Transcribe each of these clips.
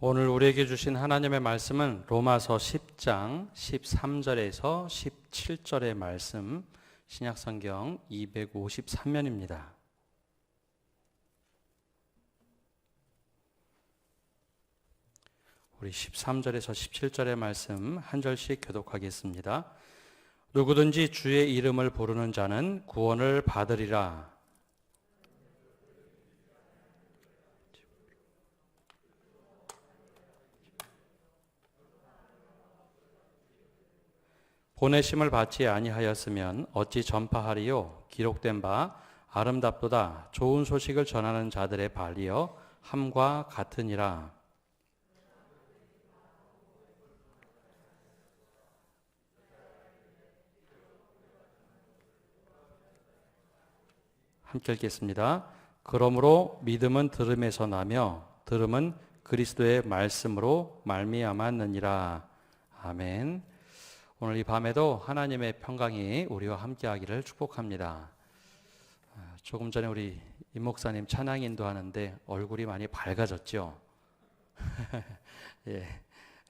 오늘 우리에게 주신 하나님의 말씀은 로마서 10장 13절에서 17절의 말씀, 신약성경 253면입니다. 우리 13절에서 17절의 말씀 한 절씩 교독하겠습니다. 누구든지 주의 이름을 부르는 자는 구원을 받으리라. 보내심을 받지 아니하였으면 어찌 전파하리요? 기록된 바 아름답도다 좋은 소식을 전하는 자들의 발이여 함과 같으니라. 함께 읽겠습니다. 그러므로 믿음은 들음에서 나며 들음은 그리스도의 말씀으로 말미암았느니라. 아멘. 오늘 이 밤에도 하나님의 평강이 우리와 함께하기를 축복합니다. 조금 전에 우리 임 목사님 찬양 인도하는데 얼굴이 많이 밝아졌죠. 예,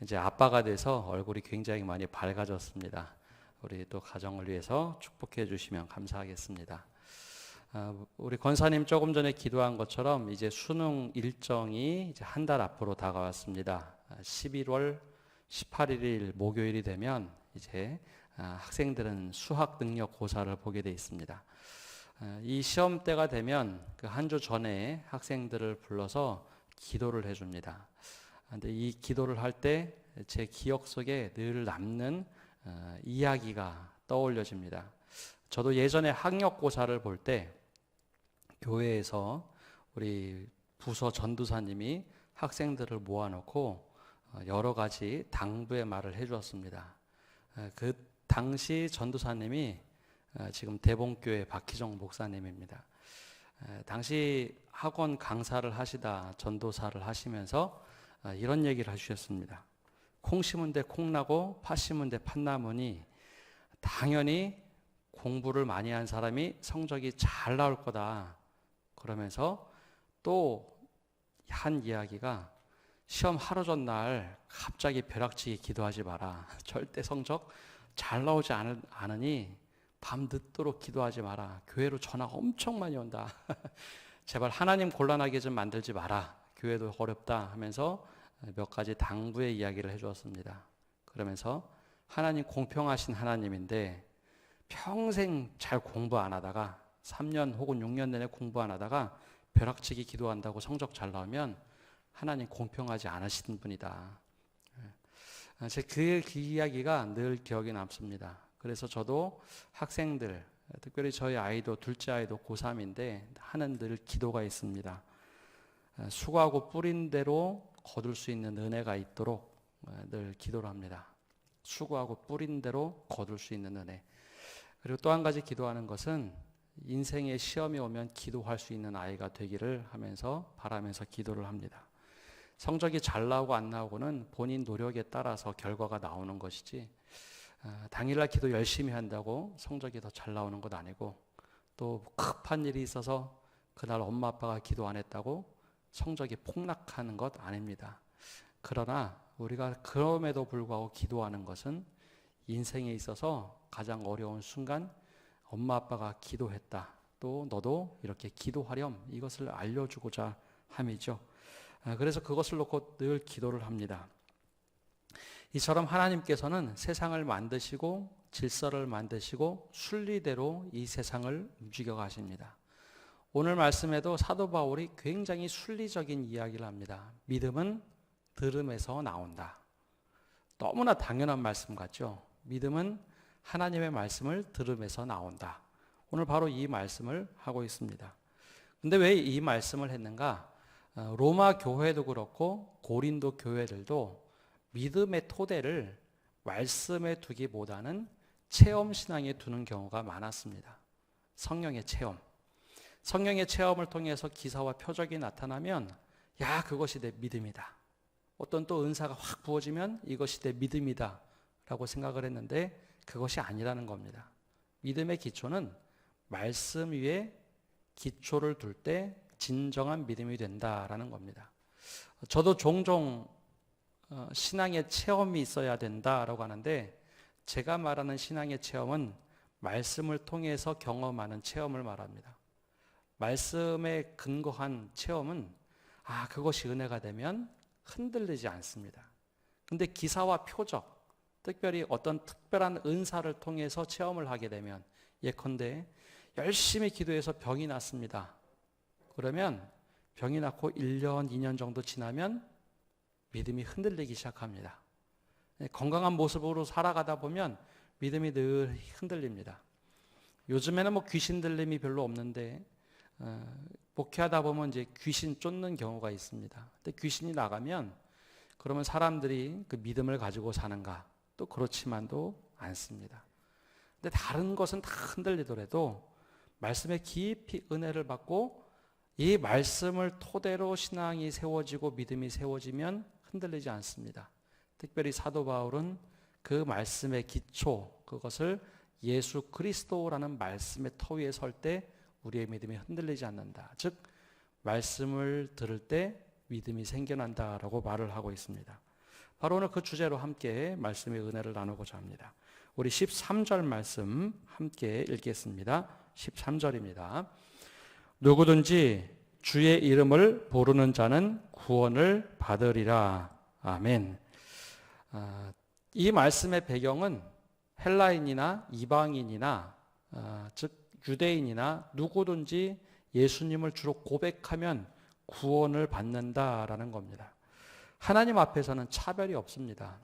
이제 아빠가 돼서 얼굴이 굉장히 많이 밝아졌습니다. 우리 또 가정을 위해서 축복해 주시면 감사하겠습니다. 우리 권사님 조금 전에 기도한 것처럼 이제 수능 일정이 이제 한 달 앞으로 다가왔습니다. 11월 18일 목요일이 되면 이제 학생들은 수학 능력 고사를 보게 돼 있습니다. 이 시험 때가 되면 그 한 주 전에 학생들을 불러서 기도를 해줍니다. 근데 이 기도를 할 때 제 기억 속에 늘 남는 이야기가 떠올려집니다. 저도 예전에 학력고사를 볼 때 교회에서 우리 부서 전도사님이 학생들을 모아놓고 여러 가지 당부의 말을 해주었습니다. 그 당시 전도사님이 지금 대봉교회 박희정 목사님입니다. 당시 학원 강사를 하시다 전도사를 하시면서 이런 얘기를 하셨습니다. 콩 심은 데 콩 나고 팥 심은 데 팥 나무니 당연히 공부를 많이 한 사람이 성적이 잘 나올 거다. 그러면서 또 한 이야기가 시험 하루 전날 갑자기 벼락치기 기도하지 마라. 절대 성적 잘 나오지 않으니 밤 늦도록 기도하지 마라. 교회로 전화가 엄청 많이 온다. 제발 하나님 곤란하게 좀 만들지 마라. 교회도 어렵다 하면서 몇 가지 당부의 이야기를 해주었습니다. 그러면서 하나님 공평하신 하나님인데 평생 잘 공부 안 하다가 3년 혹은 6년 내내 공부 안 하다가 벼락치기 기도한다고 성적 잘 나오면 하나님 공평하지 않으신 분이다. 그 이야기가 늘 기억에 남습니다. 그래서 저도 학생들, 특별히 저희 아이도 둘째 아이도 고3인데 하는 늘 기도가 있습니다. 수고하고 뿌린 대로 거둘 수 있는 은혜가 있도록 늘 기도를 합니다. 수고하고 뿌린 대로 거둘 수 있는 은혜. 그리고 또 한 가지 기도하는 것은 인생의 시험이 오면 기도할 수 있는 아이가 되기를 하면서 바라면서 기도를 합니다. 성적이 잘 나오고 안 나오고는 본인 노력에 따라서 결과가 나오는 것이지 당일날 기도 열심히 한다고 성적이 더 잘 나오는 것 아니고 또 급한 일이 있어서 그날 엄마 아빠가 기도 안 했다고 성적이 폭락하는 것 아닙니다. 그러나 우리가 그럼에도 불구하고 기도하는 것은 인생에 있어서 가장 어려운 순간 엄마 아빠가 기도했다. 또 너도 이렇게 기도하렴. 이것을 알려주고자 함이죠. 그래서 그것을 놓고 늘 기도를 합니다. 이처럼 하나님께서는 세상을 만드시고 질서를 만드시고 순리대로 이 세상을 움직여 가십니다. 오늘 말씀에도 사도 바울이 굉장히 순리적인 이야기를 합니다. 믿음은 들음에서 나온다. 너무나 당연한 말씀 같죠. 믿음은 하나님의 말씀을 들음에서 나온다. 오늘 바로 이 말씀을 하고 있습니다. 근데 왜 이 말씀을 했는가? 로마 교회도 그렇고 고린도 교회들도 믿음의 토대를 말씀에 두기보다는 체험 신앙에 두는 경우가 많았습니다. 성령의 체험. 성령의 체험을 통해서 기사와 표적이 나타나면 야, 그것이 내 믿음이다. 어떤 또 은사가 확 부어지면 이것이 내 믿음이다 라고 생각을 했는데 그것이 아니라는 겁니다. 믿음의 기초는 말씀 위에 기초를 둘 때 진정한 믿음이 된다라는 겁니다. 저도 종종 신앙의 체험이 있어야 된다라고 하는데, 제가 말하는 신앙의 체험은 말씀을 통해서 경험하는 체험을 말합니다. 말씀에 근거한 체험은 그것이 은혜가 되면 흔들리지 않습니다. 근데 기사와 표적, 특별히 어떤 특별한 은사를 통해서 체험을 하게 되면, 예컨대 열심히 기도해서 병이 났습니다. 그러면 병이 났고 1년, 2년 정도 지나면 믿음이 흔들리기 시작합니다. 건강한 모습으로 살아가다 보면 믿음이 늘 흔들립니다. 요즘에는 귀신 들림이 별로 없는데 목회하다 보면 이제 귀신 쫓는 경우가 있습니다. 근데 귀신이 나가면 그러면 사람들이 그 믿음을 가지고 사는가? 또 그렇지만도 않습니다. 근데 다른 것은 다 흔들리더라도 말씀에 깊이 은혜를 받고 이 말씀을 토대로 신앙이 세워지고 믿음이 세워지면 흔들리지 않습니다. 특별히 사도 바울은 그 말씀의 기초, 그것을 예수 그리스도라는 말씀의 터 위에 설 때 우리의 믿음이 흔들리지 않는다. 즉 말씀을 들을 때 믿음이 생겨난다라고 말을 하고 있습니다. 바로 오늘 그 주제로 함께 말씀의 은혜를 나누고자 합니다. 우리 13절 말씀 함께 읽겠습니다. 13절입니다. 누구든지 주의 이름을 부르는 자는 구원을 받으리라. 아멘. 이 말씀의 배경은 헬라인이나 이방인이나 즉 유대인이나 누구든지 예수님을 주로 고백하면 구원을 받는다라는 겁니다. 하나님 앞에서는 차별이 없습니다.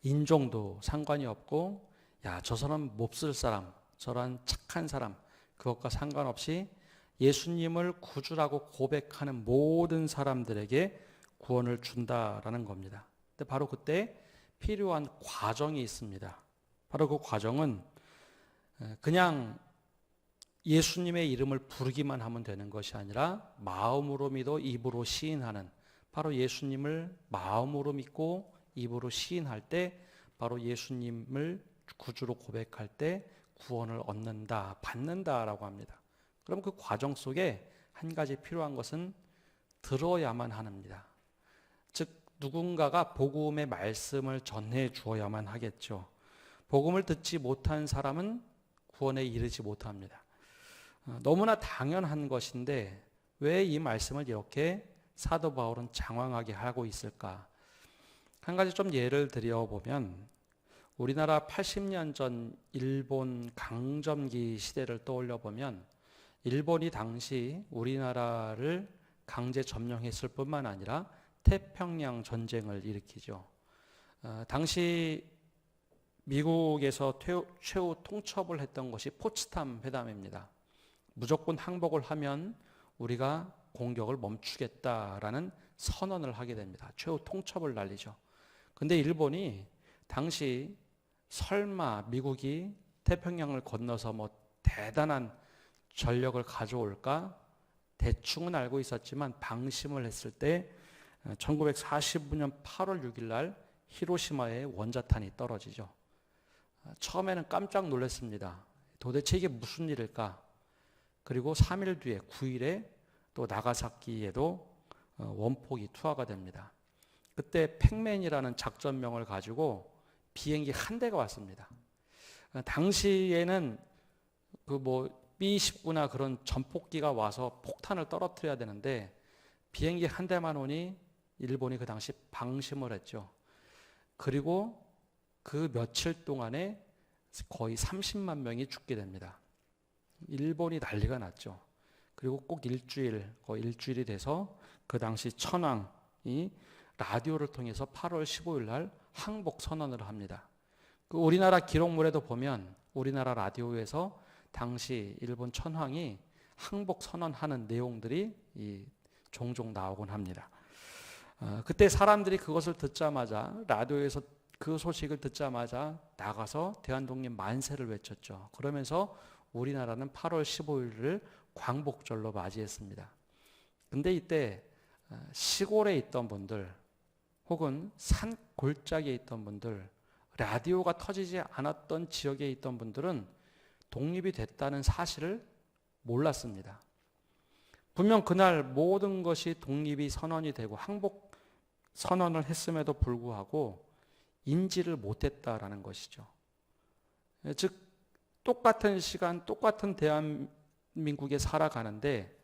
인종도 상관이 없고 저 사람 몹쓸 사람, 저런 착한 사람, 그것과 상관없이 예수님을 구주라고 고백하는 모든 사람들에게 구원을 준다라는 겁니다. 근데 바로 그때 필요한 과정이 있습니다. 바로 그 과정은 그냥 예수님의 이름을 부르기만 하면 되는 것이 아니라 마음으로 믿어 입으로 시인하는, 바로 예수님을 마음으로 믿고 입으로 시인할 때 바로 예수님을 구주로 고백할 때 구원을 얻는다, 받는다라고 합니다. 그럼 그 과정 속에 한 가지 필요한 것은 들어야만 합니다. 즉 누군가가 복음의 말씀을 전해 주어야만 하겠죠. 복음을 듣지 못한 사람은 구원에 이르지 못합니다. 너무나 당연한 것인데 왜 이 말씀을 이렇게 사도 바울은 장황하게 하고 있을까? 한 가지 좀 예를 들어보면 우리나라 80년 전 일본 강점기 시대를 떠올려 보면 일본이 당시 우리나라를 강제 점령했을 뿐만 아니라 태평양 전쟁을 일으키죠. 당시 미국에서 최후 통첩을 했던 것이 포츠담 회담입니다. 무조건 항복을 하면 우리가 공격을 멈추겠다라는 선언을 하게 됩니다. 최후 통첩을 날리죠. 근데 일본이 당시 설마 미국이 태평양을 건너서 대단한 전력을 가져올까? 대충은 알고 있었지만 방심을 했을 때 1945년 8월 6일 날 히로시마에 원자탄이 떨어지죠. 처음에는 깜짝 놀랐습니다. 도대체 이게 무슨 일일까? 그리고 3일 뒤에 9일에 또 나가사키에도 원폭이 투하가 됩니다. 그때 팩맨이라는 작전명을 가지고 비행기 한 대가 왔습니다. 당시에는 B-29나 그런 전폭기가 와서 폭탄을 떨어뜨려야 되는데 비행기 한 대만 오니 일본이 그 당시 방심을 했죠. 그리고 그 며칠 동안에 거의 30만 명이 죽게 됩니다. 일본이 난리가 났죠. 그리고 꼭 거의 일주일이 돼서 그 당시 천황이 라디오를 통해서 8월 15일 날 항복 선언을 합니다. 그 우리나라 기록물에도 보면 우리나라 라디오에서 당시 일본 천황이 항복 선언하는 내용들이 종종 나오곤 합니다. 그때 사람들이 그것을 듣자마자, 라디오에서 그 소식을 듣자마자 나가서 대한독립 만세를 외쳤죠. 그러면서 우리나라는 8월 15일을 광복절로 맞이했습니다. 근데 이때 시골에 있던 분들 혹은 산 골짜기에 있던 분들, 라디오가 터지지 않았던 지역에 있던 분들은 독립이 됐다는 사실을 몰랐습니다. 분명 그날 모든 것이 독립이 선언이 되고 항복 선언을 했음에도 불구하고 인지를 못했다라는 것이죠. 즉 똑같은 시간, 똑같은 대한민국에 살아가는데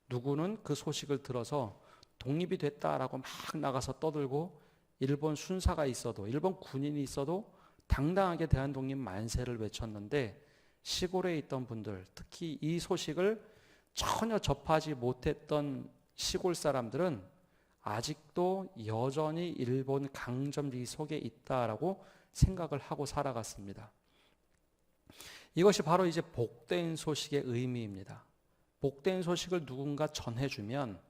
누구는 그 소식을 들어서 독립이 됐다라고 막 나가서 떠들고, 일본 순사가 있어도, 일본 군인이 있어도 당당하게 대한독립 만세를 외쳤는데, 시골에 있던 분들, 특히 이 소식을 전혀 접하지 못했던 시골 사람들은 아직도 여전히 일본 강점기 속에 있다라고 생각을 하고 살아갔습니다. 이것이 바로 이제 복된 소식의 의미입니다. 복된 소식을 누군가 전해주면,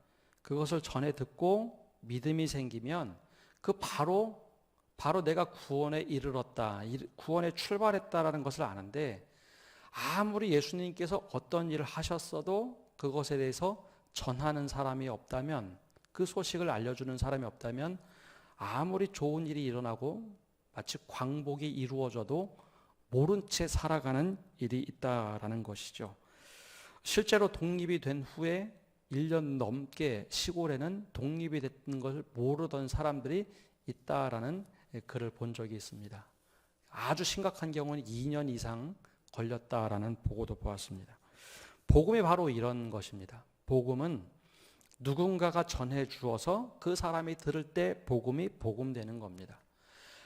그것을 전해 듣고 믿음이 생기면 그 바로 내가 구원에 이르렀다, 구원에 출발했다라는 것을 아는데, 아무리 예수님께서 어떤 일을 하셨어도 그것에 대해서 전하는 사람이 없다면, 그 소식을 알려주는 사람이 없다면, 아무리 좋은 일이 일어나고 마치 광복이 이루어져도 모른 채 살아가는 일이 있다라는 것이죠. 실제로 독립이 된 후에 1년 넘게 시골에는 독립이 됐던 것을 모르던 사람들이 있다라는 글을 본 적이 있습니다. 아주 심각한 경우는 2년 이상 걸렸다라는 보고도 보았습니다. 복음이 바로 이런 것입니다. 복음은 누군가가 전해 주어서 그 사람이 들을 때 복음이 복음되는 겁니다.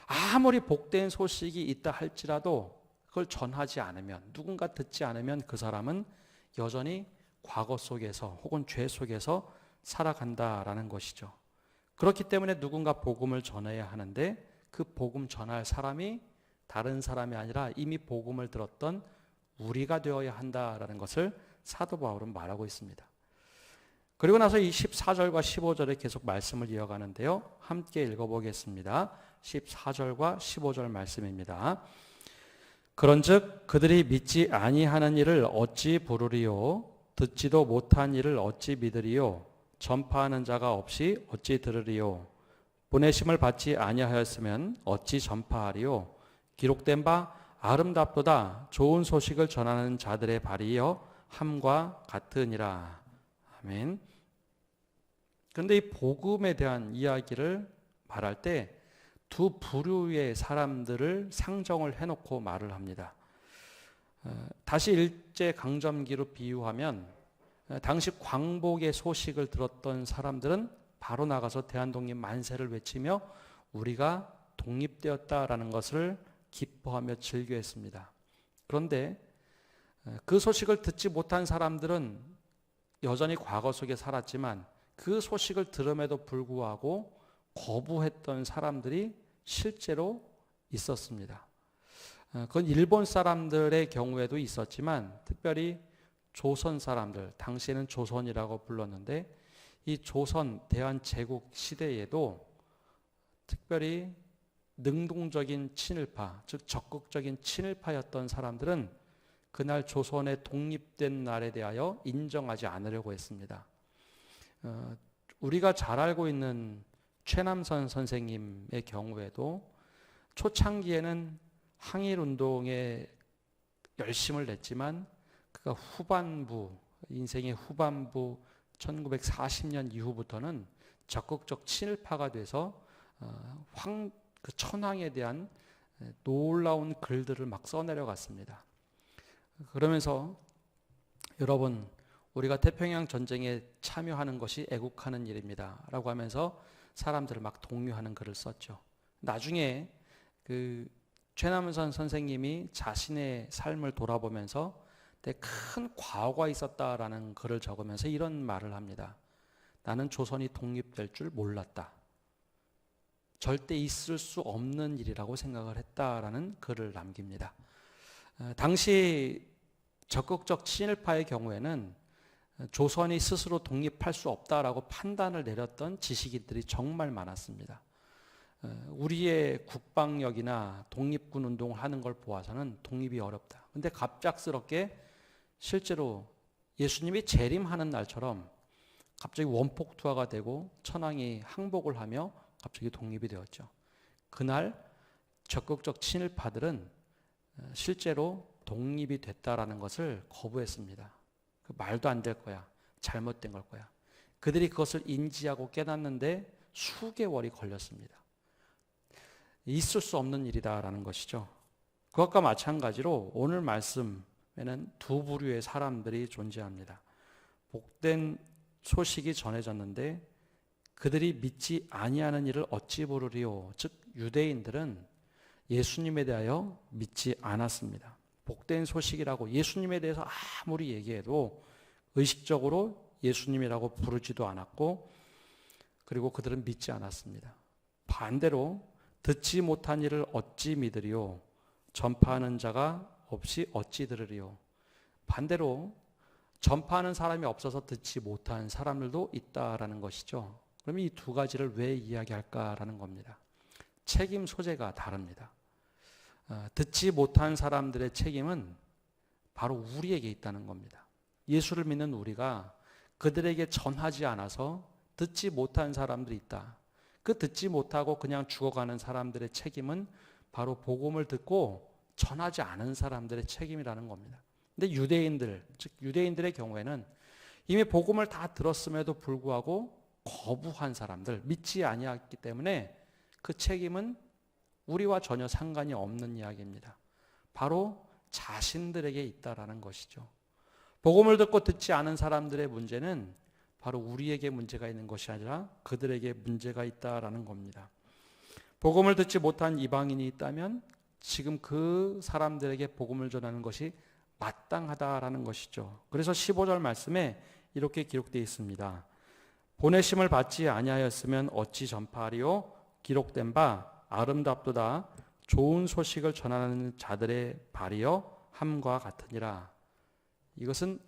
아무리 복된 소식이 있다 할지라도 그걸 전하지 않으면, 누군가 듣지 않으면 그 사람은 여전히 과거 속에서 혹은 죄 속에서 살아간다라는 것이죠. 그렇기 때문에 누군가 복음을 전해야 하는데, 그 복음 전할 사람이 다른 사람이 아니라 이미 복음을 들었던 우리가 되어야 한다라는 것을 사도 바울은 말하고 있습니다. 그리고 나서 이 14절과 15절에 계속 말씀을 이어가는데요. 함께 읽어보겠습니다. 14절과 15절 말씀입니다. 그런즉 그들이 믿지 아니하는 일을 어찌 부르리요? 듣지도 못한 일을 어찌 믿으리요? 전파하는 자가 없이 어찌 들으리요? 보내심을 받지 아니하였으면 어찌 전파하리요? 기록된 바 아름답도다 좋은 소식을 전하는 자들의 발이여 함과 같으니라. 아멘. 그런데 이 복음에 대한 이야기를 말할 때 두 부류의 사람들을 상정을 해놓고 말을 합니다. 다시 일제 강점기로 비유하면, 당시 광복의 소식을 들었던 사람들은 바로 나가서 대한독립 만세를 외치며 우리가 독립되었다라는 것을 기뻐하며 즐겨했습니다. 그런데 그 소식을 듣지 못한 사람들은 여전히 과거 속에 살았지만, 그 소식을 들음에도 불구하고 거부했던 사람들이 실제로 있었습니다. 그건 일본 사람들의 경우에도 있었지만, 특별히 조선 사람들, 당시에는 조선이라고 불렀는데, 이 조선 대한제국 시대에도 특별히 능동적인 친일파, 즉 적극적인 친일파였던 사람들은 그날 조선의 독립된 날에 대하여 인정하지 않으려고 했습니다. 우리가 잘 알고 있는 최남선 선생님의 경우에도 초창기에는 항일운동에 열심을 냈지만, 그가 인생의 후반부 1940년 이후부터는 적극적 친일파가 돼서 그 천황에 대한 놀라운 글들을 막 써내려갔습니다. 그러면서 여러분, 우리가 태평양 전쟁에 참여하는 것이 애국하는 일입니다 라고 하면서 사람들을 막 독려하는 글을 썼죠. 나중에 그 최남선 선생님이 자신의 삶을 돌아보면서 되게 큰 과오가 있었다라는 글을 적으면서 이런 말을 합니다. 나는 조선이 독립될 줄 몰랐다. 절대 있을 수 없는 일이라고 생각을 했다라는 글을 남깁니다. 당시 적극적 친일파의 경우에는 조선이 스스로 독립할 수 없다라고 판단을 내렸던 지식인들이 정말 많았습니다. 우리의 국방력이나 독립군 운동을 하는 걸 보아서는 독립이 어렵다. 근데 갑작스럽게 실제로 예수님이 재림하는 날처럼 갑자기 원폭투하가 되고 천황이 항복을 하며 갑자기 독립이 되었죠. 그날 적극적 친일파들은 실제로 독립이 됐다라는 것을 거부했습니다. 말도 안 될 거야. 잘못된 걸 거야. 그들이 그것을 인지하고 깨닫는데 수개월이 걸렸습니다. 있을 수 없는 일이다라는 것이죠. 그것과 마찬가지로 오늘 말씀에는 두 부류의 사람들이 존재합니다. 복된 소식이 전해졌는데 그들이 믿지 아니하는 일을 어찌 부르리요. 즉 유대인들은 예수님에 대하여 믿지 않았습니다. 복된 소식이라고 예수님에 대해서 아무리 얘기해도 의식적으로 예수님이라고 부르지도 않았고, 그리고 그들은 믿지 않았습니다. 반대로 듣지 못한 일을 어찌 믿으리요. 전파하는 자가 없이 어찌 들으리요. 반대로 전파하는 사람이 없어서 듣지 못한 사람들도 있다라는 것이죠. 그럼 이 두 가지를 왜 이야기할까라는 겁니다. 책임 소재가 다릅니다. 듣지 못한 사람들의 책임은 바로 우리에게 있다는 겁니다. 예수를 믿는 우리가 그들에게 전하지 않아서 듣지 못한 사람들이 있다. 그 듣지 못하고 그냥 죽어가는 사람들의 책임은 바로 복음을 듣고 전하지 않은 사람들의 책임이라는 겁니다. 근데 유대인들, 즉 유대인들의 경우에는 이미 복음을 다 들었음에도 불구하고 거부한 사람들, 믿지 아니했기 때문에 그 책임은 우리와 전혀 상관이 없는 이야기입니다. 바로 자신들에게 있다라는 것이죠. 복음을 듣고 듣지 않은 사람들의 문제는 바로 우리에게 문제가 있는 것이 아니라 그들에게 문제가 있다라는 겁니다. 복음을 듣지 못한 이방인이 있다면 지금 그 사람들에게 복음을 전하는 것이 마땅하다라는 것이죠. 그래서 15절 말씀에 이렇게 기록되어 있습니다. 보내심을 받지 아니하였으면 어찌 전파하리요? 기록된 바 아름답도다 좋은 소식을 전하는 자들의 발이여 함과 같으니라. 이것은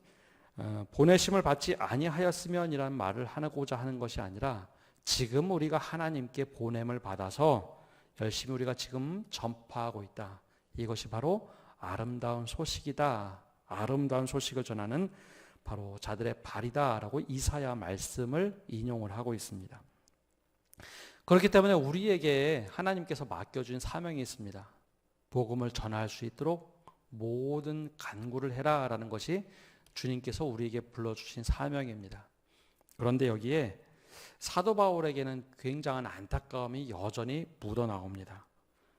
보내심을 받지 아니하였으면이라는 말을 하고자 하는 것이 아니라 지금 우리가 하나님께 보냄을 받아서 열심히 우리가 지금 전파하고 있다. 이것이 바로 아름다운 소식이다. 아름다운 소식을 전하는 바로 자들의 발이다라고 이사야 말씀을 인용을 하고 있습니다. 그렇기 때문에 우리에게 하나님께서 맡겨준 사명이 있습니다. 복음을 전할 수 있도록 모든 간구를 해라라는 것이 주님께서 우리에게 불러주신 사명입니다. 그런데 여기에 사도 바울에게는 굉장한 안타까움이 여전히 묻어나옵니다.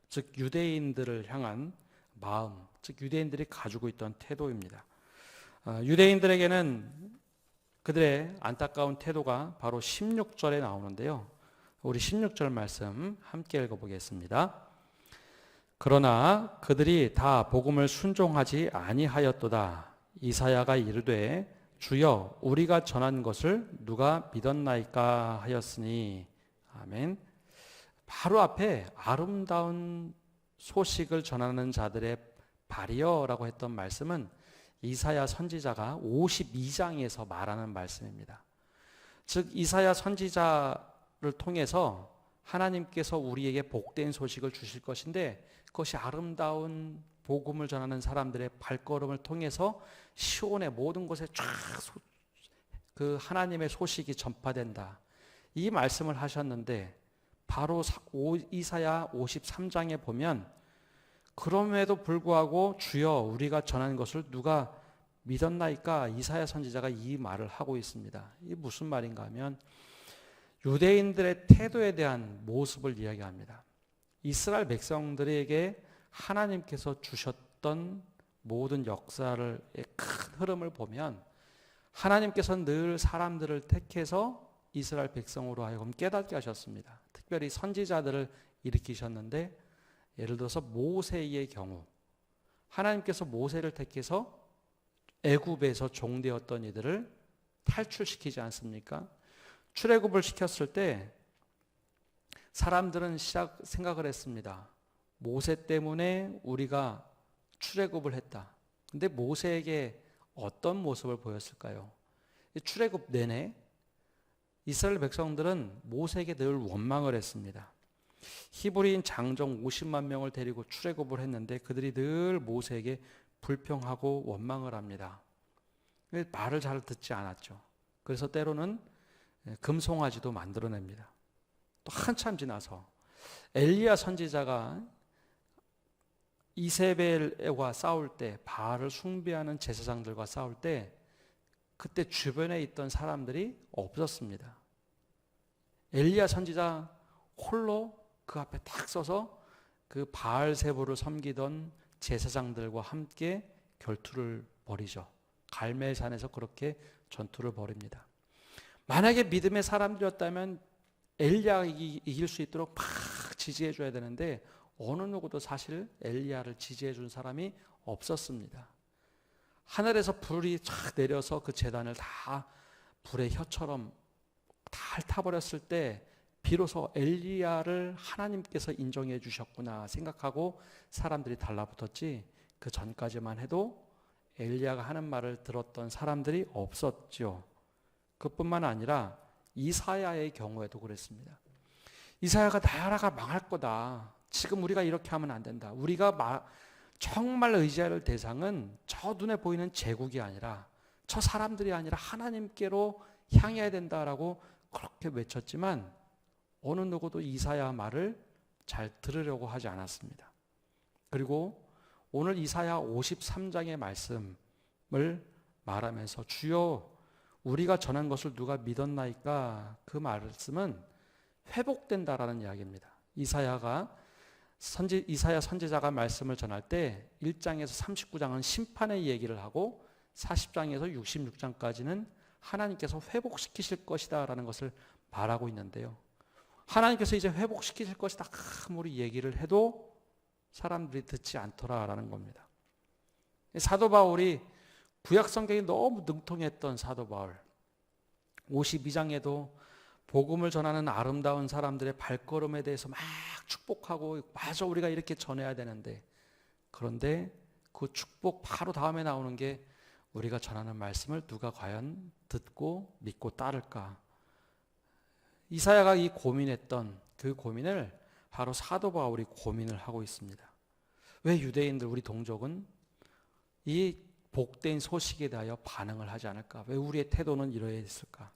즉 유대인들을 향한 마음, 즉 유대인들이 가지고 있던 태도입니다. 유대인들에게는 그들의 안타까운 태도가 바로 16절에 나오는데요. 우리 16절 말씀 함께 읽어보겠습니다. 그러나 그들이 다 복음을 순종하지 아니하였도다. 이사야가 이르되 주여 우리가 전한 것을 누가 믿었나이까 하였으니. 아멘. 바로 앞에 아름다운 소식을 전하는 자들의 발이여라고 했던 말씀은 이사야 선지자가 52장에서 말하는 말씀입니다. 즉 이사야 선지자를 통해서 하나님께서 우리에게 복된 소식을 주실 것인데 그것이 아름다운 복음을 전하는 사람들의 발걸음을 통해서 시온의 모든 곳에 쫙 그 하나님의 소식이 전파된다. 이 말씀을 하셨는데 바로 이사야 53장에 보면 그럼에도 불구하고 주여 우리가 전한 것을 누가 믿었나이까 이사야 선지자가 이 말을 하고 있습니다. 이게 무슨 말인가 하면 유대인들의 태도에 대한 모습을 이야기합니다. 이스라엘 백성들에게 하나님께서 주셨던 모든 역사의 큰 흐름을 보면 하나님께서는 늘 사람들을 택해서 이스라엘 백성으로 하여금 깨닫게 하셨습니다. 특별히 선지자들을 일으키셨는데 예를 들어서 모세의 경우 하나님께서 모세를 택해서 애굽에서 종되었던 이들을 탈출시키지 않습니까? 출애굽을 시켰을 때 사람들은 생각을 했습니다. 모세 때문에 우리가 출애굽을 했다. 근데 모세에게 어떤 모습을 보였을까요? 출애굽 내내 이스라엘 백성들은 모세에게 늘 원망을 했습니다. 히브리인 장정 50만 명을 데리고 출애굽을 했는데 그들이 늘 모세에게 불평하고 원망을 합니다. 말을 잘 듣지 않았죠. 그래서 때로는 금송아지도 만들어냅니다. 또 한참 지나서 엘리야 선지자가 이세벨과 싸울 때 바알을 숭배하는 제사장들과 싸울 때 그때 주변에 있던 사람들이 없었습니다. 엘리야 선지자 홀로 그 앞에 딱 서서 그 바알세부를 섬기던 제사장들과 함께 결투를 벌이죠. 갈멜산에서 그렇게 전투를 벌입니다. 만약에 믿음의 사람들이었다면 엘리야가 이길 수 있도록 막 지지해 줘야 되는데 어느 누구도 사실 엘리야를 지지해 준 사람이 없었습니다. 하늘에서 불이 쫙 내려서 그 제단을 다 불의 혀처럼 다 핥아버렸을 때 비로소 엘리야를 하나님께서 인정해 주셨구나 생각하고 사람들이 달라붙었지, 그 전까지만 해도 엘리야가 하는 말을 들었던 사람들이 없었죠. 그뿐만 아니라 이사야의 경우에도 그랬습니다. 이사야가 나라가 망할 거다, 지금 우리가 이렇게 하면 안 된다, 우리가 정말 의지해야 할 대상은 저 눈에 보이는 제국이 아니라 저 사람들이 아니라 하나님께로 향해야 된다라고 그렇게 외쳤지만 어느 누구도 이사야 말을 잘 들으려고 하지 않았습니다. 그리고 오늘 이사야 53장의 말씀을 말하면서 주여 우리가 전한 것을 누가 믿었나이까, 그 말씀은 회복된다라는 이야기입니다. 이사야 선지자가 말씀을 전할 때 1장에서 39장은 심판의 얘기를 하고 40장에서 66장까지는 하나님께서 회복시키실 것이다 라는 것을 말하고 있는데요, 하나님께서 이제 회복시키실 것이다 아무리 얘기를 해도 사람들이 듣지 않더라라는 겁니다. 사도 바울이 구약 성경이 너무 능통했던 사도 바울, 52장에도 복음을 전하는 아름다운 사람들의 발걸음에 대해서 막 축복하고, 맞아 우리가 이렇게 전해야 되는데, 그런데 그 축복 바로 다음에 나오는 게 우리가 전하는 말씀을 누가 과연 듣고 믿고 따를까. 이사야가 이 고민했던 그 고민을 바로 사도 바울이 고민을 하고 있습니다. 왜 유대인들, 우리 동족은 이 복된 소식에 대하여 반응을 하지 않을까? 왜 우리의 태도는 이러해 있을까?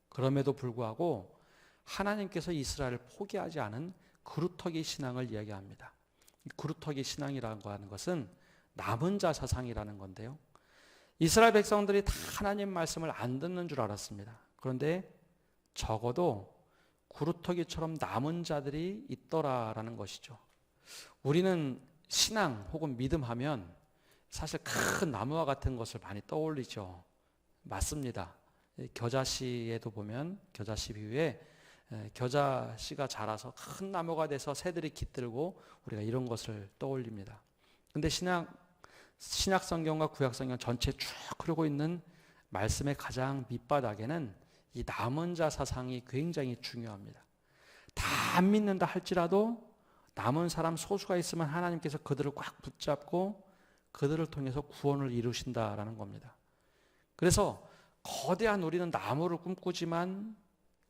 그럼에도 불구하고 하나님께서 이스라엘을 포기하지 않은 그루터기 신앙을 이야기합니다. 그루터기 신앙이라고 하는 것은 남은 자 사상이라는 건데요, 이스라엘 백성들이 다 하나님 말씀을 안 듣는 줄 알았습니다. 그런데 적어도 구루터기처럼 남은 자들이 있더라라는 것이죠. 우리는 신앙 혹은 믿음 하면 사실 큰 나무와 같은 것을 많이 떠올리죠. 맞습니다. 겨자씨에도 보면 겨자씨 비유에 겨자씨가 자라서 큰 나무가 돼서 새들이 깃들고 우리가 이런 것을 떠올립니다. 근데 신약 성경과 구약 성경 전체 쭉 흐르고 있는 말씀의 가장 밑바닥에는 이 남은 자 사상이 굉장히 중요합니다. 다 안 믿는다 할지라도 남은 사람 소수가 있으면 하나님께서 그들을 꽉 붙잡고 그들을 통해서 구원을 이루신다라는 겁니다. 그래서 거대한 우리는 나무를 꿈꾸지만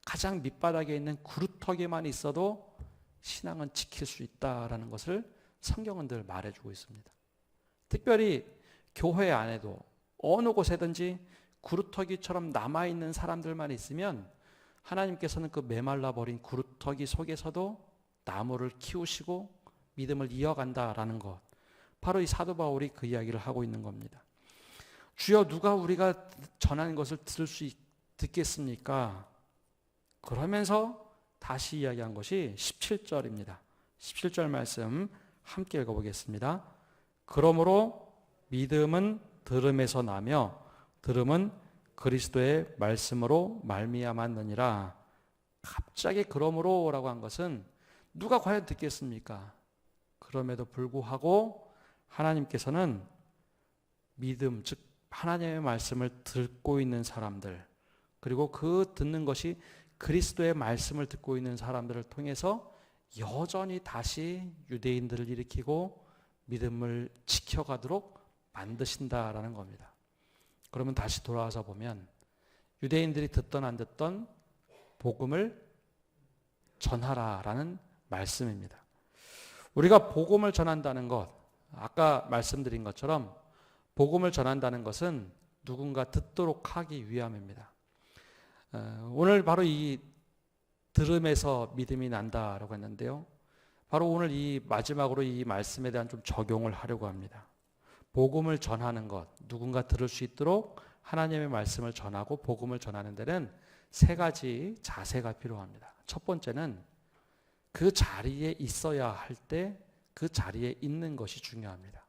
가장 밑바닥에 있는 그루터기만 있어도 신앙은 지킬 수 있다라는 것을 성경은 늘 말해주고 있습니다. 특별히 교회 안에도 어느 곳에든지 그루터기처럼 남아있는 사람들만 있으면 하나님께서는 그 메말라버린 그루터기 속에서도 나무를 키우시고 믿음을 이어간다라는 것, 바로 이 사도 바울이 그 이야기를 하고 있는 겁니다. 주여 누가 우리가 전하는 것을 듣겠습니까? 그러면서 다시 이야기한 것이 17절입니다. 17절 말씀 함께 읽어보겠습니다. 그러므로 믿음은 들음에서 나며 들음은 그리스도의 말씀으로 말미암았느니라. 갑자기 그러므로라고 한 것은 누가 과연 듣겠습니까? 그럼에도 불구하고 하나님께서는 믿음, 즉 하나님의 말씀을 듣고 있는 사람들, 그리고 그 듣는 것이 그리스도의 말씀을 듣고 있는 사람들을 통해서 여전히 다시 유대인들을 일으키고 믿음을 지켜가도록 만드신다라는 겁니다. 그러면 다시 돌아와서 보면 유대인들이 듣던 안 듣던 복음을 전하라라는 말씀입니다. 우리가 복음을 전한다는 것, 아까 말씀드린 것처럼 복음을 전한다는 것은 누군가 듣도록 하기 위함입니다. 오늘 바로 이 들음에서 믿음이 난다라고 했는데요, 바로 오늘 이 마지막으로 이 말씀에 대한 좀 적용을 하려고 합니다. 복음을 전하는 것, 누군가 들을 수 있도록 하나님의 말씀을 전하고 복음을 전하는 데는 세 가지 자세가 필요합니다. 첫 번째는 그 자리에 있어야 할 때 그 자리에 있는 것이 중요합니다.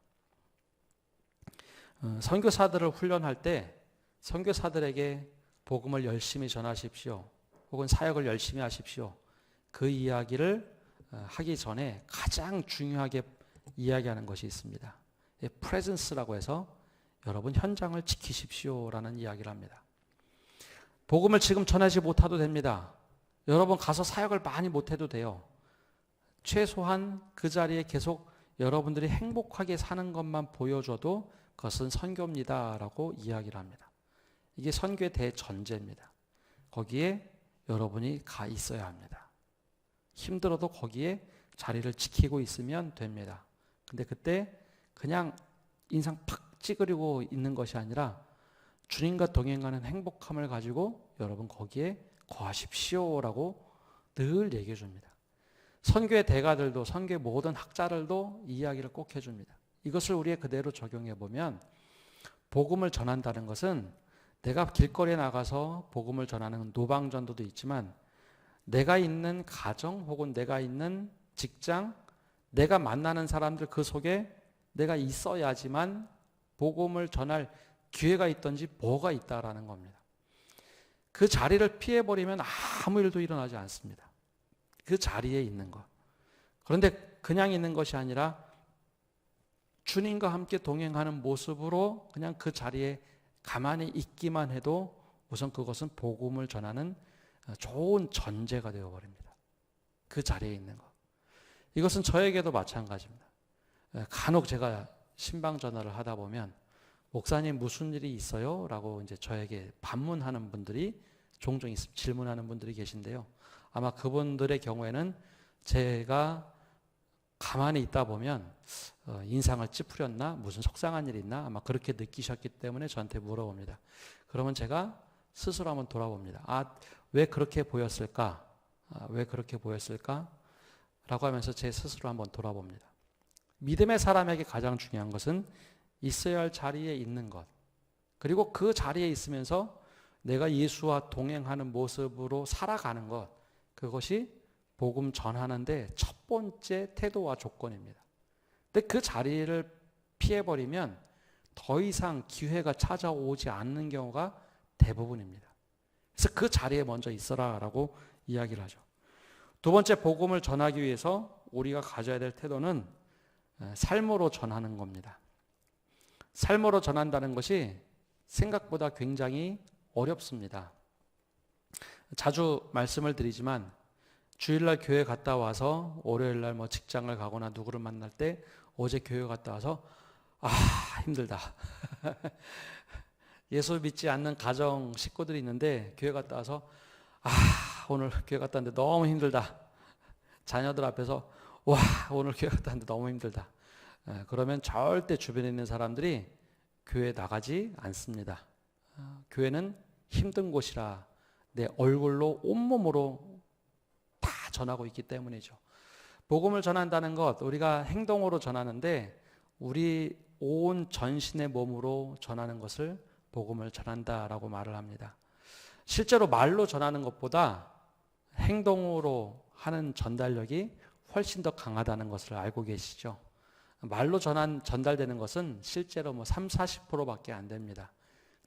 선교사들을 훈련할 때 선교사들에게 복음을 열심히 전하십시오. 혹은 사역을 열심히 하십시오. 그 이야기를 하기 전에 가장 중요하게 이야기하는 것이 있습니다. 프레젠스라고 해서 여러분 현장을 지키십시오라는 이야기를 합니다. 복음을 지금 전하지 못해도 됩니다. 여러분 가서 사역을 많이 못해도 돼요. 최소한 그 자리에 계속 여러분들이 행복하게 사는 것만 보여줘도 그것은 선교입니다라고 이야기를 합니다. 이게 선교의 대전제입니다. 거기에 여러분이 가 있어야 합니다. 힘들어도 거기에 자리를 지키고 있으면 됩니다. 근데 그때 그냥 인상 팍 찌그리고 있는 것이 아니라 주님과 동행하는 행복함을 가지고 여러분 거기에 거하십시오라고 늘 얘기해 줍니다. 선교의 대가들도 선교의 모든 학자들도 이 이야기를 꼭 해줍니다. 이것을 우리의 그대로 적용해 보면 복음을 전한다는 것은 내가 길거리에 나가서 복음을 전하는 노방전도도 있지만 내가 있는 가정 혹은 내가 있는 직장, 내가 만나는 사람들 그 속에 내가 있어야지만 복음을 전할 기회가 있든지 뭐가 있다라는 겁니다. 그 자리를 피해버리면 아무 일도 일어나지 않습니다. 그 자리에 있는 것. 그런데 그냥 있는 것이 아니라 주님과 함께 동행하는 모습으로 그냥 그 자리에 가만히 있기만 해도 우선 그것은 복음을 전하는 좋은 전제가 되어버립니다. 그 자리에 있는 것. 이것은 저에게도 마찬가지입니다. 간혹 제가 신방 전화를 하다 보면 목사님 무슨 일이 있어요? 라고 이제 저에게 반문하는 분들이 종종 있습니다. 질문하는 분들이 계신데요. 아마 그분들의 경우에는 제가 가만히 있다 보면 인상을 찌푸렸나? 무슨 속상한 일이 있나? 아마 그렇게 느끼셨기 때문에 저한테 물어봅니다. 그러면 제가 스스로 한번 돌아봅니다. 왜 그렇게 보였을까? 왜 그렇게 보였을까? 라고 하면서 제 스스로 한번 돌아봅니다. 믿음의 사람에게 가장 중요한 것은 있어야 할 자리에 있는 것. 그리고 그 자리에 있으면서 내가 예수와 동행하는 모습으로 살아가는 것. 그것이 복음 전하는데 첫 번째 태도와 조건입니다. 근데 그 자리를 피해버리면 더 이상 기회가 찾아오지 않는 경우가 대부분입니다. 그래서 그 자리에 먼저 있어라라고 이야기를 하죠. 두 번째, 복음을 전하기 위해서 우리가 가져야 될 태도는 삶으로 전하는 겁니다. 삶으로 전한다는 것이 생각보다 굉장히 어렵습니다. 자주 말씀을 드리지만 주일날 교회 갔다 와서 월요일날 뭐 직장을 가거나 누구를 만날 때 어제 교회 갔다 와서 힘들다. 예수 믿지 않는 가정 식구들이 있는데 교회 갔다 와서 오늘 교회 갔다 왔는데 너무 힘들다. 자녀들 앞에서 오늘 교회 갔다 왔는데 너무 힘들다. 그러면 절대 주변에 있는 사람들이 교회 나가지 않습니다. 교회는 힘든 곳이라 내 얼굴로 온몸으로 다 전하고 있기 때문이죠. 복음을 전한다는 것, 우리가 행동으로 전하는데 우리 온 전신의 몸으로 전하는 것을 복음을 전한다라고 말을 합니다. 실제로 말로 전하는 것보다 행동으로 하는 전달력이 훨씬 더 강하다는 것을 알고 계시죠? 말로 전달되는 것은 실제로 30-40%밖에 안 됩니다.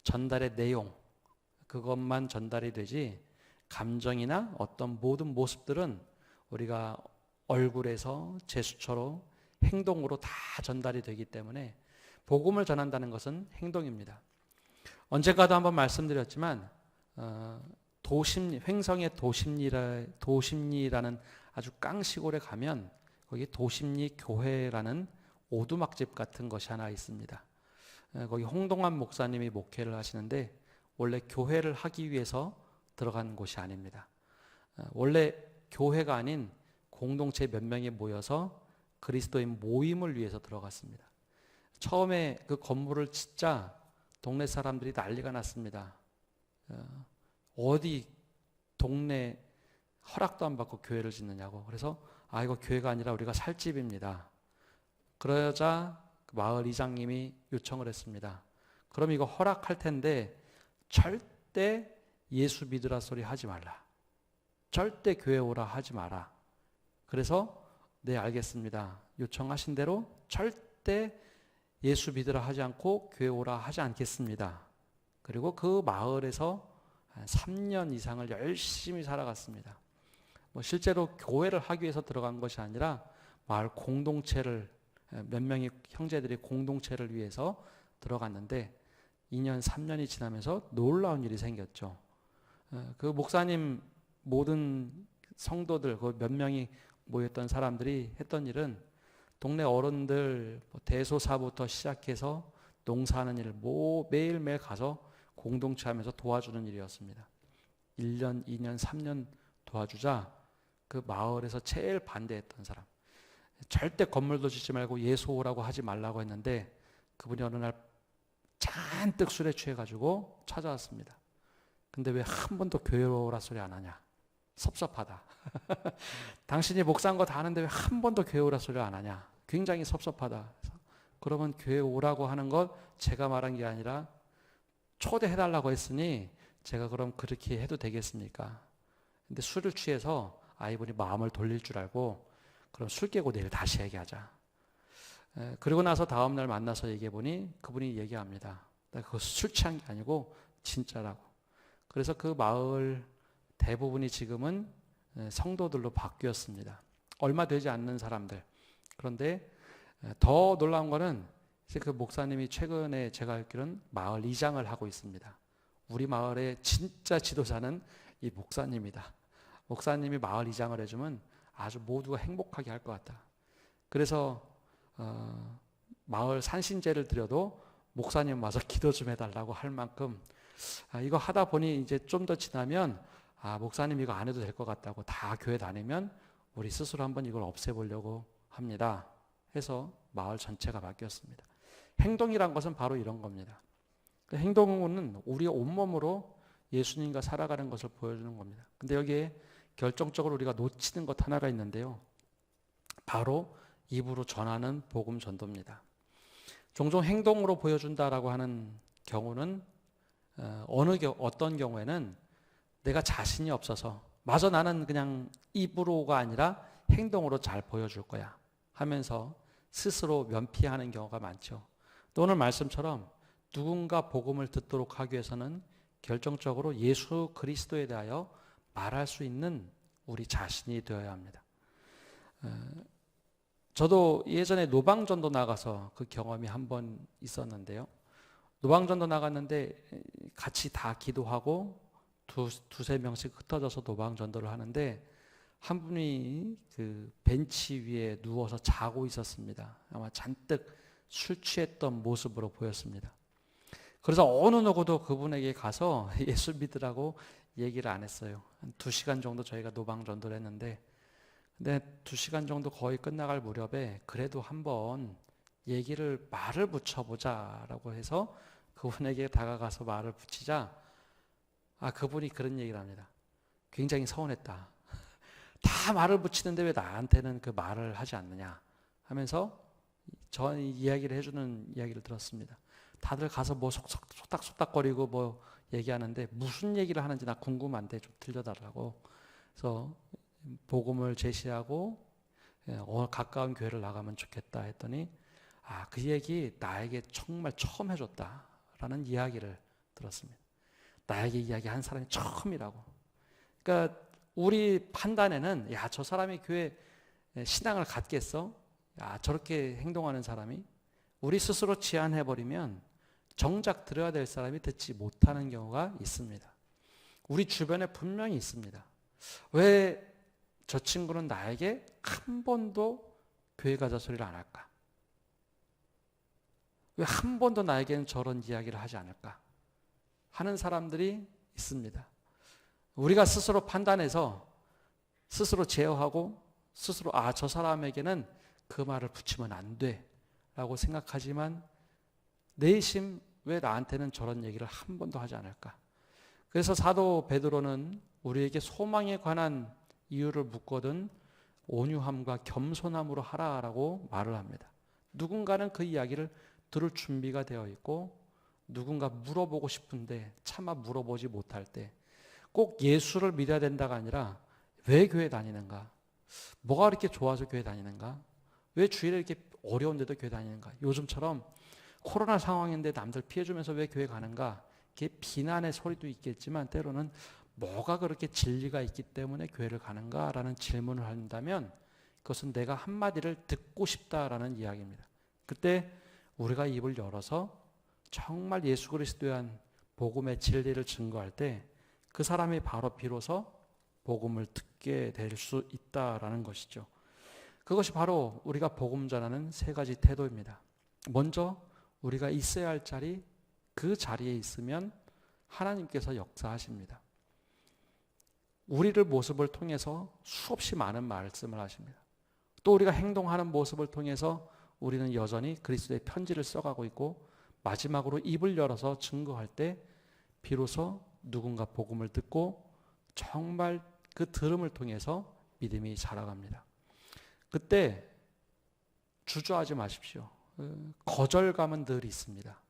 전달의 내용, 그것만 전달이 되지 감정이나 어떤 모든 모습들은 우리가 얼굴에서 제스처로 행동으로 다 전달이 되기 때문에 복음을 전한다는 것은 행동입니다. 언젠가도 한번 말씀드렸지만 횡성의 도심리라는 아주 깡시골에 가면 거기 도심리 교회라는 오두막집 같은 것이 하나 있습니다. 거기 홍동환 목사님이 목회를 하시는데 원래 교회를 하기 위해서 들어간 곳이 아닙니다. 원래 교회가 아닌 공동체 몇 명이 모여서 그리스도인 모임을 위해서 들어갔습니다. 처음에 그 건물을 짓자 동네 사람들이 난리가 났습니다. 어디 동네 허락도 안 받고 교회를 짓느냐고. 그래서 이거 교회가 아니라 우리가 살 집입니다. 그러자 마을 이장님이 요청을 했습니다. 그럼 이거 허락할 텐데 절대 예수 믿으라 소리 하지 말라. 절대 교회 오라 하지 마라. 그래서 네, 알겠습니다. 요청하신 대로 절대 예수 믿으라 하지 않고 교회 오라 하지 않겠습니다. 그리고 그 마을에서 한 3년 이상을 열심히 살아갔습니다. 실제로 교회를 하기 위해서 들어간 것이 아니라 마을 공동체를, 몇 명의 형제들이 공동체를 위해서 들어갔는데 2년, 3년이 지나면서 놀라운 일이 생겼죠. 그 목사님 모든 성도들, 그 몇 명이 모였던 사람들이 했던 일은 동네 어른들 대소사부터 시작해서 농사하는 일을 매일매일 가서 공동체 하면서 도와주는 일이었습니다. 1년, 2년, 3년 도와주자 그 마을에서 제일 반대했던 사람, 절대 건물도 짓지 말고 예수 오라고 하지 말라고 했는데 그분이 어느 날 잔뜩 술에 취해가지고 찾아왔습니다. 근데 왜 한 번도 교회 오라 소리 안 하냐? 섭섭하다. 당신이 목사인 거 다 아는데 왜 한 번도 교회 오라 소리 안 하냐? 굉장히 섭섭하다. 그러면 교회 오라고 하는 것 제가 말한 게 아니라 초대해달라고 했으니 제가 그럼 그렇게 해도 되겠습니까? 근데 술을 취해서 이분이 마음을 돌릴 줄 알고 그럼 술 깨고 내일 다시 얘기하자. 그리고 나서 다음날 만나서 얘기해보니 그분이 얘기합니다. 그거 술 취한 게 아니고 진짜라고. 그래서 그 마을 대부분이 지금은 성도들로 바뀌었습니다. 얼마 되지 않는 사람들. 그런데 더 놀라운 거는 이제 그 목사님이 최근에 제가 알기로는 마을 이장을 하고 있습니다. 우리 마을의 진짜 지도자는 이 목사님이다. 목사님이 마을 이장을 해주면 아주 모두가 행복하게 할 것 같다. 그래서 마을 산신제를 드려도 목사님 와서 기도 좀 해달라고 할 만큼 이거 하다 보니 이제 좀 더 지나면 목사님 이거 안 해도 될 것 같다고 다 교회 다니면 우리 스스로 한번 이걸 없애보려고 합니다. 해서 마을 전체가 바뀌었습니다. 행동이란 것은 바로 이런 겁니다. 행동은 우리의 온몸으로 예수님과 살아가는 것을 보여주는 겁니다. 근데 여기에 결정적으로 우리가 놓치는 것 하나가 있는데요. 바로 입으로 전하는 복음 전도입니다. 종종 행동으로 보여준다라고 하는 경우는 어떤 경우에는 내가 자신이 없어서 마저 나는 그냥 입으로가 아니라 행동으로 잘 보여줄 거야 하면서 스스로 면피하는 경우가 많죠. 또 오늘 말씀처럼 누군가 복음을 듣도록 하기 위해서는 결정적으로 예수 그리스도에 대하여 말할 수 있는 우리 자신이 되어야 합니다. 저도 예전에 노방전도 나가서 그 경험이 한 번 있었는데요. 노방전도 나갔는데 같이 다 기도하고 두세 명씩 흩어져서 노방전도를 하는데 한 분이 그 벤치 위에 누워서 자고 있었습니다. 아마 잔뜩 술 취했던 모습으로 보였습니다. 그래서 어느 누구도 그분에게 가서 예수 믿으라고 얘기를 안 했어요. 한 2시간 정도 저희가 노방전도를 했는데 근데 2시간 정도 거의 끝나갈 무렵에 그래도 한번 말을 붙여보자라고 해서 그분에게 다가가서 말을 붙이자 그분이 그런 얘기를 합니다. 굉장히 서운했다. 다 말을 붙이는데 왜 나한테는 그 말을 하지 않느냐 하면서 저 이야기를 해주는 이야기를 들었습니다. 다들 가서 뭐 속닥속닥거리고 뭐 얘기하는데 무슨 얘기를 하는지 나 궁금한데 좀 들려달라고. 그래서 복음을 제시하고 가까운 교회를 나가면 좋겠다 했더니 그 얘기 나에게 정말 처음 해줬다라는 이야기를 들었습니다. 나에게 이야기한 사람이 처음이라고. 그러니까 우리 판단에는 저 사람이 교회 신앙을 갖겠어? 저렇게 행동하는 사람이? 우리 스스로 제안해버리면 정작 들어야 될 사람이 듣지 못하는 경우가 있습니다. 우리 주변에 분명히 있습니다. 왜 저 친구는 나에게 한 번도 교회 가자 소리를 안 할까? 왜 한 번도 나에게는 저런 이야기를 하지 않을까? 하는 사람들이 있습니다. 우리가 스스로 판단해서 스스로 제어하고 스스로 저 사람에게는 그 말을 붙이면 안 돼 라고 생각하지만 내심 왜 나한테는 저런 얘기를 한 번도 하지 않을까? 그래서 사도 베드로는 우리에게 소망에 관한 이유를 묻거든 온유함과 겸손함으로 하라라고 말을 합니다. 누군가는 그 이야기를 들을 준비가 되어 있고 누군가 물어보고 싶은데 차마 물어보지 못할 때 꼭 예수를 믿어야 된다가 아니라 왜 교회 다니는가? 뭐가 그렇게 좋아서 교회 다니는가? 왜 주일에 이렇게 어려운데도 교회 다니는가? 요즘처럼 코로나 상황인데 남들 피해주면서 왜 교회 가는가? 이게 비난의 소리도 있겠지만 때로는 뭐가 그렇게 진리가 있기 때문에 교회를 가는가라는 질문을 한다면 그것은 내가 한마디를 듣고 싶다라는 이야기입니다. 그때 우리가 입을 열어서 정말 예수 그리스도에 대한 복음의 진리를 증거할 때 그 사람이 바로 비로소 복음을 듣게 될 수 있다라는 것이죠. 그것이 바로 우리가 복음 전하는 세 가지 태도입니다. 먼저 우리가 있어야 할 자리, 그 자리에 있으면 하나님께서 역사하십니다. 우리를 모습을 통해서 수없이 많은 말씀을 하십니다. 또 우리가 행동하는 모습을 통해서 우리는 여전히 그리스도의 편지를 써가고 있고 마지막으로 입을 열어서 증거할 때 비로소 누군가 복음을 듣고 정말 그 들음을 통해서 믿음이 자라갑니다. 그때 주저하지 마십시오. 거절감은 늘 있습니다.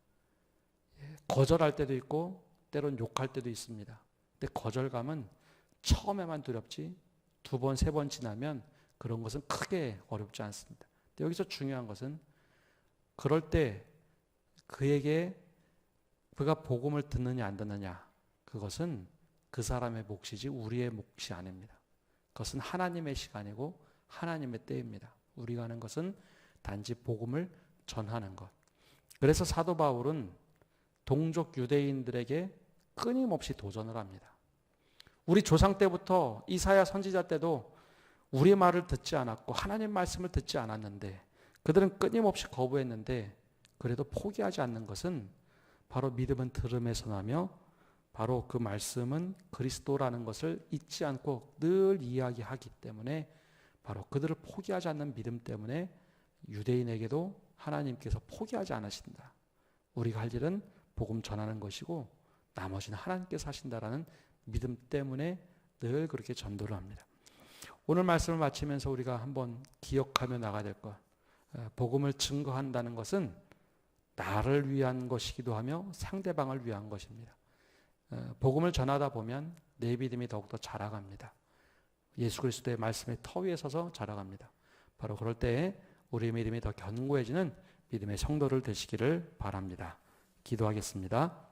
거절할 때도 있고 때론 욕할 때도 있습니다. 근데 거절감은 처음에만 두렵지 두 번, 세 번 지나면 그런 것은 크게 어렵지 않습니다. 근데 여기서 중요한 것은 그럴 때 그에게 그가 복음을 듣느냐 안 듣느냐 그것은 그 사람의 몫이지 우리의 몫이 아닙니다. 그것은 하나님의 시간이고 하나님의 때입니다. 우리가 하는 것은 단지 복음을 전하는 것. 그래서 사도 바울은 동족 유대인들에게 끊임없이 도전을 합니다. 우리 조상 때부터 이사야 선지자 때도 우리 말을 듣지 않았고 하나님 말씀을 듣지 않았는데 그들은 끊임없이 거부했는데 그래도 포기하지 않는 것은 바로 믿음은 들음에서 나며 바로 그 말씀은 그리스도라는 것을 잊지 않고 늘 이야기하기 때문에 바로 그들을 포기하지 않는 믿음 때문에 유대인에게도 하나님께서 포기하지 않으신다. 우리가 할 일은 복음 전하는 것이고 나머지는 하나님께서 하신다라는 믿음 때문에 늘 그렇게 전도를 합니다. 오늘 말씀을 마치면서 우리가 한번 기억하며 나가야 될 것. 복음을 증거한다는 것은 나를 위한 것이기도 하며 상대방을 위한 것입니다. 복음을 전하다 보면 내 믿음이 더욱더 자라갑니다. 예수 그리스도의 말씀의 터 위에 서서 자라갑니다. 바로 그럴 때에 우리의 믿음이 더 견고해지는 믿음의 성도를 되시기를 바랍니다. 기도하겠습니다.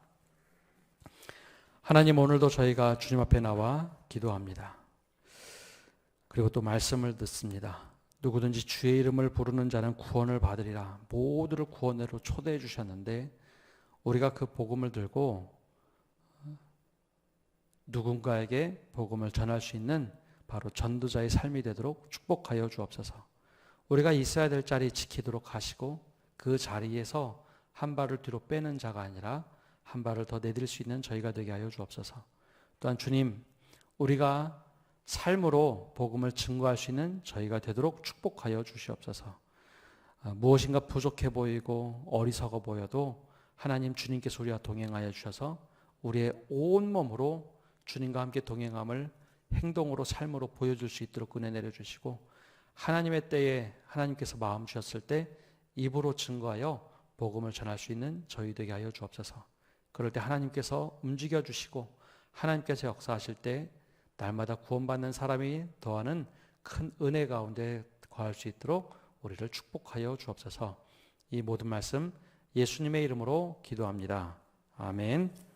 하나님, 오늘도 저희가 주님 앞에 나와 기도합니다. 그리고 또 말씀을 듣습니다. 누구든지 주의 이름을 부르는 자는 구원을 받으리라. 모두를 구원으로 초대해 주셨는데 우리가 그 복음을 들고 누군가에게 복음을 전할 수 있는 바로 전도자의 삶이 되도록 축복하여 주옵소서. 우리가 있어야 될 자리 지키도록 하시고 그 자리에서 한 발을 뒤로 빼는 자가 아니라 한 발을 더 내딜 수 있는 저희가 되게 하여 주옵소서. 또한 주님, 우리가 삶으로 복음을 증거할 수 있는 저희가 되도록 축복하여 주시옵소서. 무엇인가 부족해 보이고 어리석어 보여도 하나님 주님께서 우리와 동행하여 주셔서 우리의 온몸으로 주님과 함께 동행함을 행동으로 삶으로 보여줄 수 있도록 은혜 내려주시고 하나님의 때에 하나님께서 마음 주셨을 때 입으로 증거하여 복음을 전할 수 있는 저희 되게 하여 주옵소서. 그럴 때 하나님께서 움직여 주시고 하나님께서 역사하실 때 날마다 구원받는 사람이 더하는 큰 은혜 가운데 거할 수 있도록 우리를 축복하여 주옵소서. 이 모든 말씀 예수님의 이름으로 기도합니다. 아멘.